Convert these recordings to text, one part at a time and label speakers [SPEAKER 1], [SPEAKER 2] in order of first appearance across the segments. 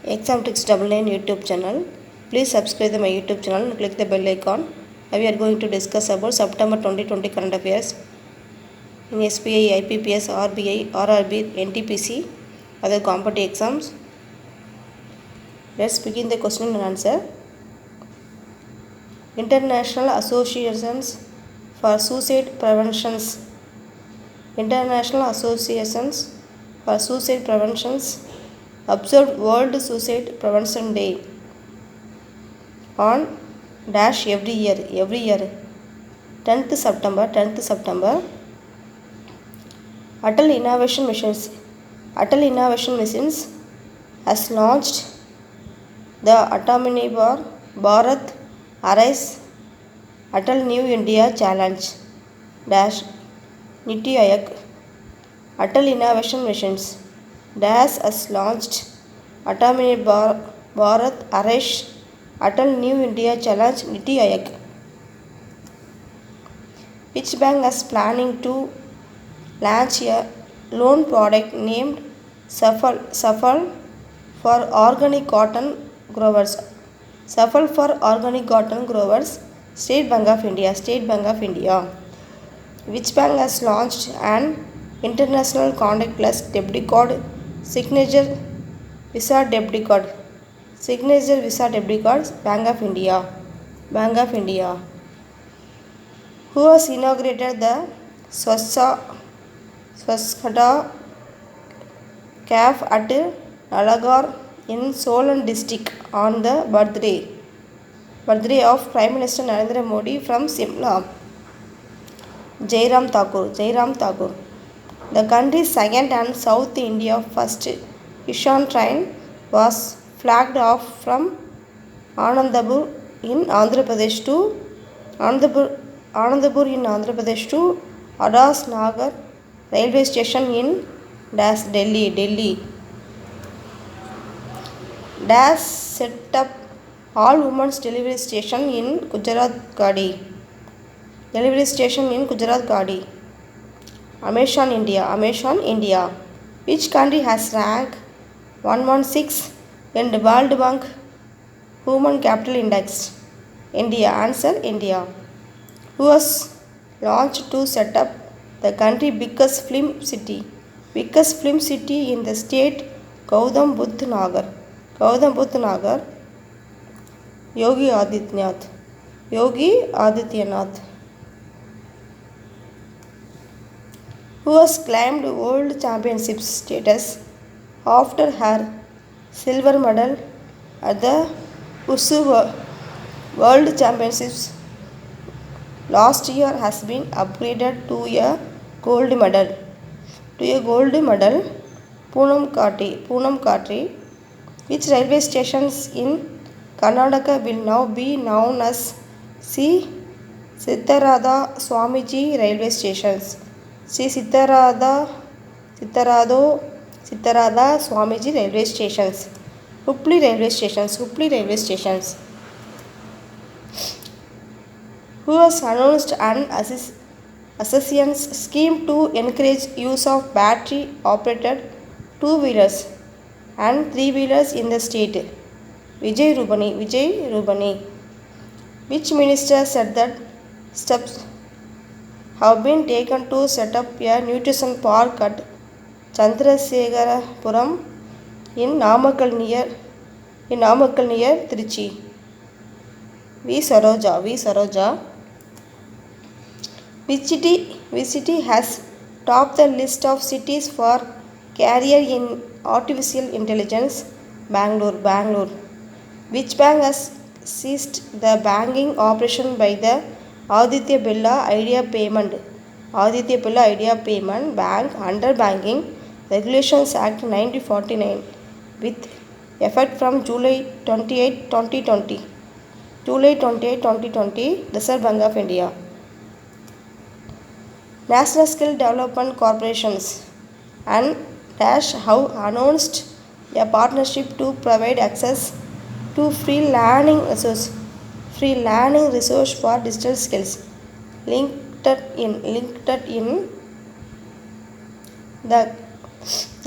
[SPEAKER 1] Exam Tricks 99 YouTube channel. Please subscribe to my YouTube channel and click the bell icon. We are going to discuss about September 2020 current affairs in SBI, IPPS, RBI, RRB, NTPC, other competitive exams. Let's begin the question and answer. International Associations for Suicide Preventions. International Associations for Suicide Preventions observed World Suicide Prevention Day on dash every year 10th September Atal Innovation Missions has launched the Atmanirbhar Bharat Arise Atal New India Challenge dash Niti Aayog. Atal Innovation Missions DAS has launched Atmanirbhar Bharat Arise Atal New India Challenge Niti Aayog. Which bank is planning to launch a loan product named Safal for organic cotton growers? Safal for organic cotton growers. State Bank of India. Which bank has launched an international contactless debit card signature Visa debit card? Bank of India. Who has inaugurated the Swasthata Cafe at Nalagarh in Solan district on the birthday of Prime Minister Narendra Modi from Simla? Jairam Thakur. The country's second and South India first Ishan train was flagged off from Anandapur in Andhra Pradesh to Adas Nagar railway station in Delhi. DAS set up all women's delivery station in Gujarat Gadi. Amazon India. Which country has ranked 116 in the World Bank Human Capital Index? India. Answer India. Who has launched to set up the country biggest film city in the state? Gautam Buddha Nagar. Yogi Adityanath. Who has claimed world championship status after her silver medal at the Wusu World Championships last year has been upgraded to a gold medal. Poonam Katri. Which railway stations in Karnataka will now be known as Sri Sittarada Swamiji railway stations? Sri Sittarada Swamiji railway stations. Hubli railway stations. Who has announced an assistance scheme to encourage use of battery operated two-wheelers and three-wheelers in the state? Vijay Rubani. Which minister said that steps have been taken to set up a nutrition park at Chandrasekarapuram in Namakkal near Trichy? V. Saroja. Which city has topped the list of cities for career in artificial intelligence? Bangalore. Which bank has ceased the banking operation by the Aditya Birla Idea Payment Bank under Banking Regulations Act 1949 with effect from July 28, 2020. Reserve Bank of India. National Skill Development Corporations and Dash have announced a partnership to provide access to free learning resource for digital skills. Linked in the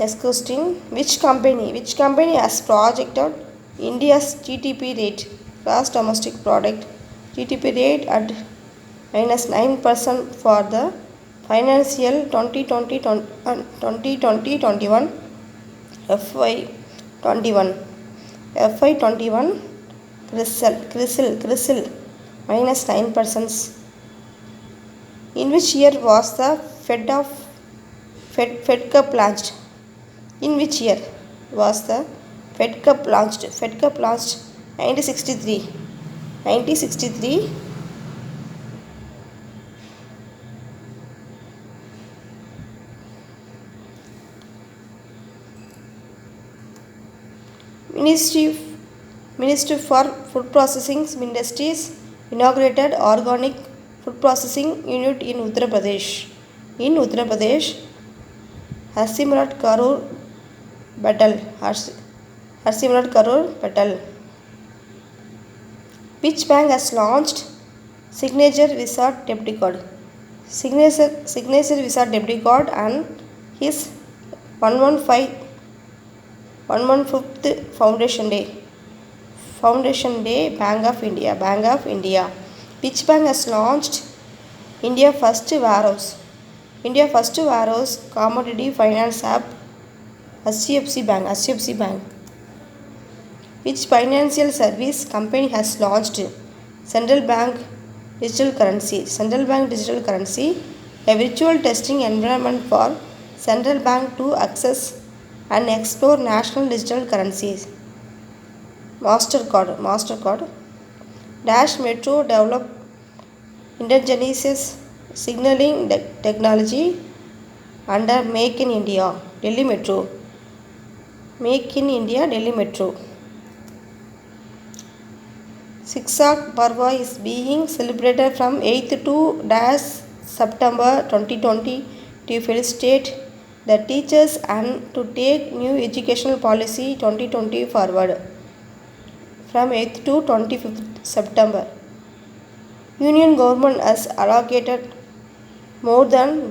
[SPEAKER 1] Next question. Which company has projected India's GDP rate, gross domestic product, GDP rate at -9% for the financial 2020-21 FY21 FY21 CRISIL -9%. In which year was the Fed Cup launched? In which year was the Fed Cup launched? Fed Cup launched 1963. 1963. Ministry for Food Processing Industries inaugurated organic food processing unit in Uttar Pradesh. In Uttar Pradesh, Harsimrat Kaur Patel. Which bank has launched Signature Visa debit card? Signature Visa debit card and his 115th Foundation Day, Bank of India. Which bank has launched India First Warehouse Commodity Finance app? HDFC Bank. Which financial service company has launched Central Bank Digital Currency, a virtual testing environment for central bank to access and explore national digital currencies? Mastercard. Dash Metro developed indigenous signaling technology under Make in India, Delhi Metro. Siksak Parva is being celebrated from 8th to September 2020 to felicitate the teachers and to take new educational policy 2020 forward. From 8th to 25th September. Union government has allocated more than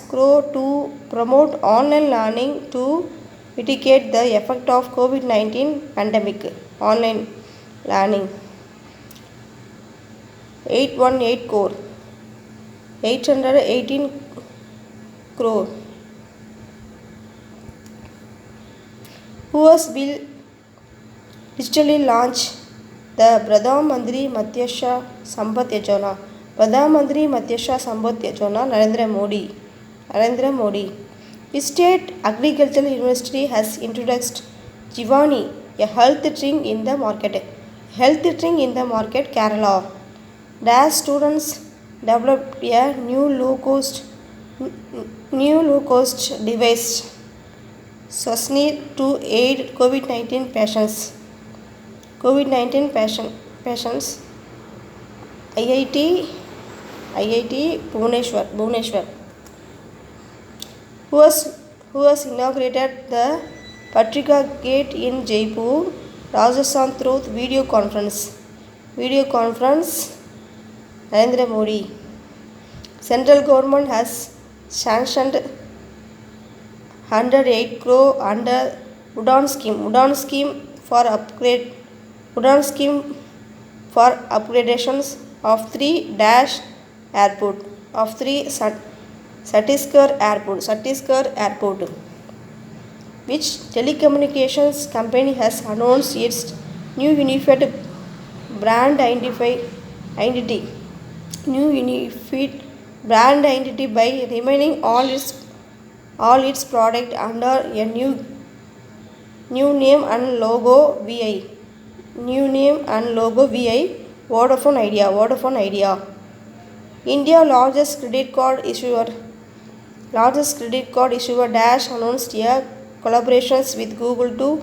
[SPEAKER 1] crore to promote online learning to mitigate the effect of COVID-19 pandemic. Online learning. 818 crore. Who will digitally launch the Pradhan Mantri Matsya Sampada Yojana? Narendra Modi. The State Agricultural University has introduced Jivani, a health drink in the market. Kerala. Dash students developed a new low-cost device, Swasni, to aid COVID-19 patients. IIT Bhubaneswar. Who has inaugurated the Patrika Gate in Jaipur, Rajasthan through video conference. Narendra Modi. Central government has sanctioned 108 crore under Udan scheme for upgradations of 3 airport Chhattisgarh Airport. Which telecommunications company has announced its new unified brand identity by remaining all its product under a new name and logo VI. Vodafone Idea. India largest credit card issuer Dash announced a collaborations with Google to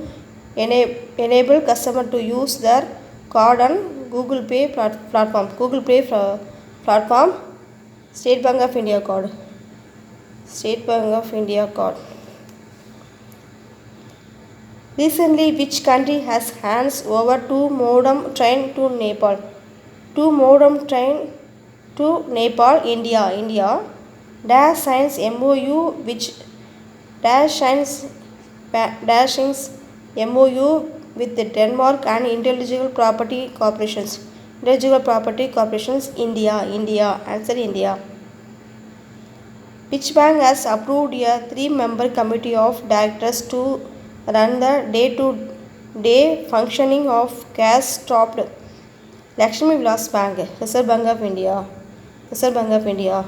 [SPEAKER 1] enable customers to use their card on Google Pay platform. State Bank of India card. Recently, which country has hands over 2 modem train to Nepal? India. Dash signs MOU which dashings MOU with the Denmark and Intellectual Property Corporations. Intellectual Property Corporations, India. Answer India. Which bank has approved a 3-member committee of directors to run the day-to-day functioning of cash-strapped Lakshmi Vilas Bank, Reserve Bank of India. Reserve Bank of India.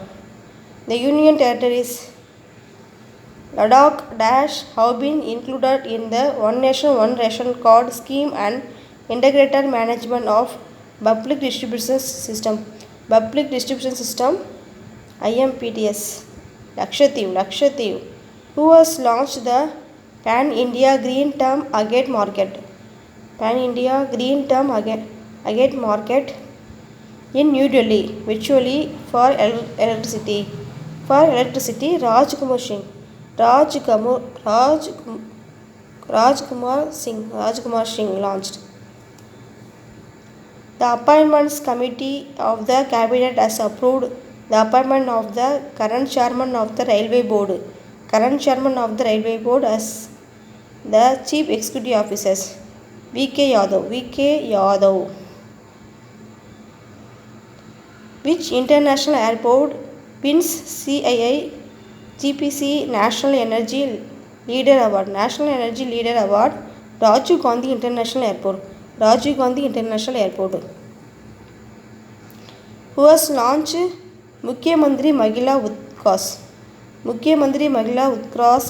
[SPEAKER 1] The Union Territories Ladakh have been included in the One Nation One Ration Card scheme and integrated management of public distribution system. IMPTS. Lakshadweep. Who has launched the Pan India Green Term Agate Market? Pan India Green Term Agate Market in New Delhi, virtually for electricity. Rajkumar Singh launched. The Appointments Committee of the Cabinet has approved the appointment of the current chairman of the Railway Board. As the Chief Executive Officers. VK Yadav. Which international airport wins CII GPC National Energy Leader Award? Rajiv Gandhi International Airport. Who has launched Mukhyamantri Mahila Utkarsh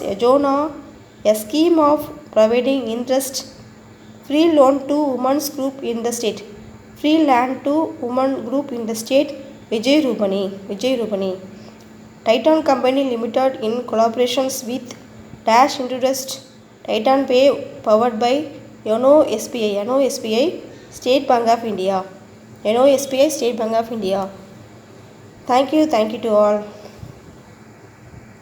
[SPEAKER 1] Yojana, a scheme of providing interest-free loan to women's group in the state. Free land to women group in the state. Vijay Rupani. Titan Company Limited in collaborations with Dash introduced Titan Pay powered by Yono SBI State Bank of India. Thank you to all.